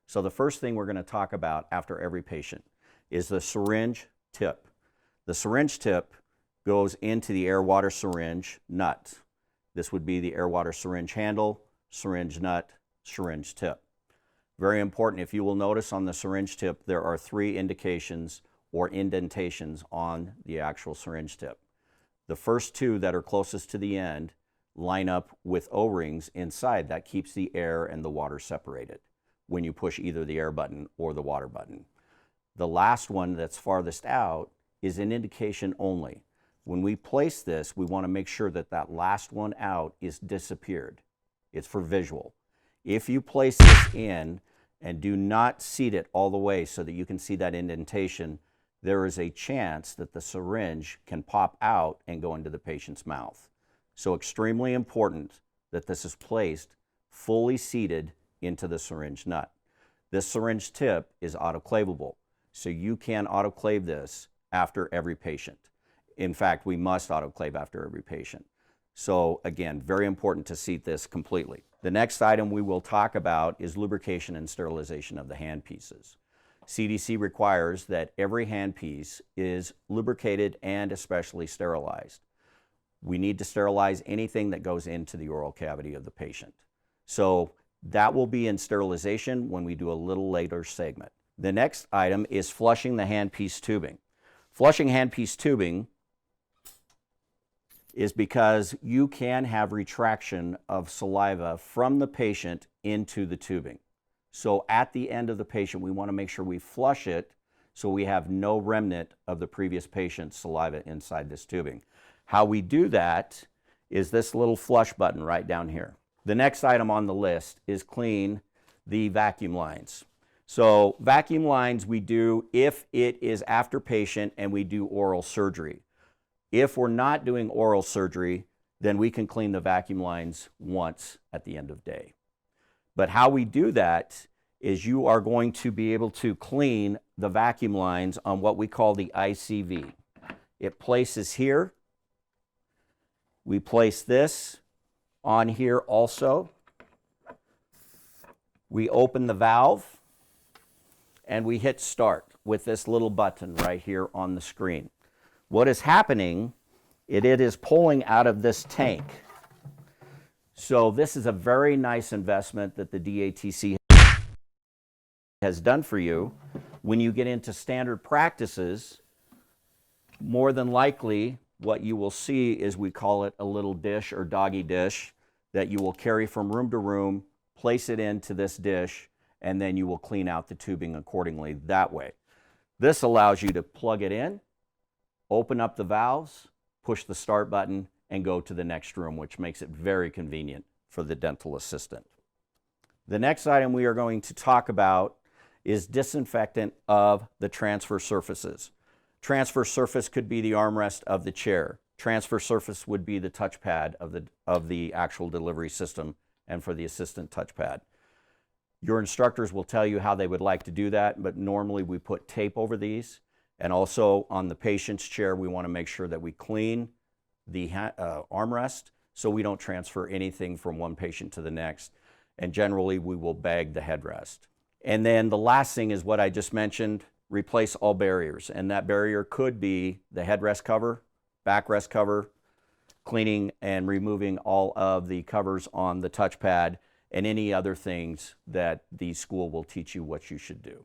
So the first thing we're going to talk about after every patient is the syringe tip. The syringe tip goes into the air-water syringe nut. This would be the air-water syringe handle, syringe nut, syringe tip. Very important, if you will notice on the syringe tip, there are 3 indications or indentations on the actual syringe tip. The first 2 that are closest to the end line up with O-rings inside. That keeps the air and the water separated when you push either the air button or the water button. The last one that's farthest out is an indication only. When we place this, we want to make sure that that last one out is disappeared. It's for visual. If you place this in and do not seat it all the way so that you can see that indentation, there is a chance that the syringe can pop out and go into the patient's mouth. So extremely important that this is placed fully seated into the syringe nut. This syringe tip is autoclavable, so you can autoclave this after every patient. In fact, we must autoclave after every patient. So again, very important to seat this completely. The next item we will talk about is lubrication and sterilization of the handpieces. CDC requires that every handpiece is lubricated and especially sterilized. We need to sterilize anything that goes into the oral cavity of the patient. So that will be in sterilization when we do a little later segment. The next item is flushing the handpiece tubing. Flushing handpiece tubing is because you can have retraction of saliva from the patient into the tubing. So at the end of the patient, we want to make sure we flush it so we have no remnant of the previous patient's saliva inside this tubing. How we do that is this little flush button right down here. The next item on the list is clean the vacuum lines. So vacuum lines we do if it is after patient and we do oral surgery. If we're not doing oral surgery, then we can clean the vacuum lines once at the end of day. But how we do that is you are going to be able to clean the vacuum lines on what we call the ICV. It places here. We place this on here also. We open the valve and we hit start with this little button right here on the screen. What is happening, it is pulling out of this tank. So this is a very nice investment that the DATC has done for you. When you get into standard practices, more than likely what you will see is we call it a little dish or doggy dish that you will carry from room to room, place it into this dish, and then you will clean out the tubing accordingly that way. This allows you to plug it in, open up the valves, push the start button, and go to the next room, which makes it very convenient for the dental assistant. The next item we are going to talk about is disinfectant of the transfer surfaces. Transfer surface could be the armrest of the chair. Transfer surface would be the touchpad of the actual delivery system and for the assistant touchpad. Your instructors will tell you how they would like to do that, but normally we put tape over these. And also on the patient's chair, we want to make sure that we clean the armrest so we don't transfer anything from one patient to the next. And generally, we will bag the headrest. And then the last thing is what I just mentioned, replace all barriers. And that barrier could be the headrest cover, backrest cover, cleaning and removing all of the covers on the touchpad, and any other things that the school will teach you what you should do.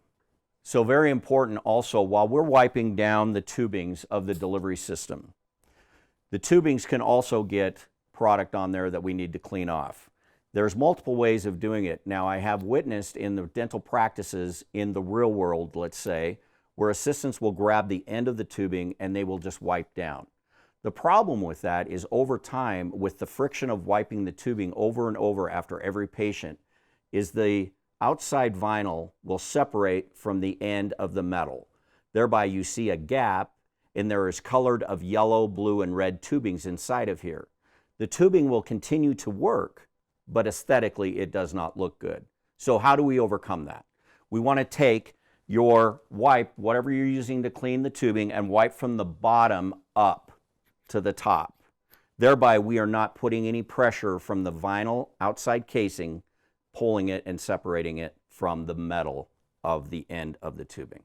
So very important also, while we're wiping down the tubings of the delivery system, the tubings can also get product on there that we need to clean off. There's multiple ways of doing it. Now, I have witnessed in the dental practices in the real world, let's say, where assistants will grab the end of the tubing and they will just wipe down. The problem with that is over time, with the friction of wiping the tubing over and over after every patient, is the outside vinyl will separate from the end of the metal. Thereby you see a gap and there is colored of yellow, blue, and red tubings inside of here. The tubing will continue to work, but aesthetically it does not look good. So how do we overcome that? We want to take your wipe, whatever you're using to clean the tubing, and wipe from the bottom up to the top. Thereby we are not putting any pressure from the vinyl outside casing, pulling it and separating it from the metal of the end of the tubing.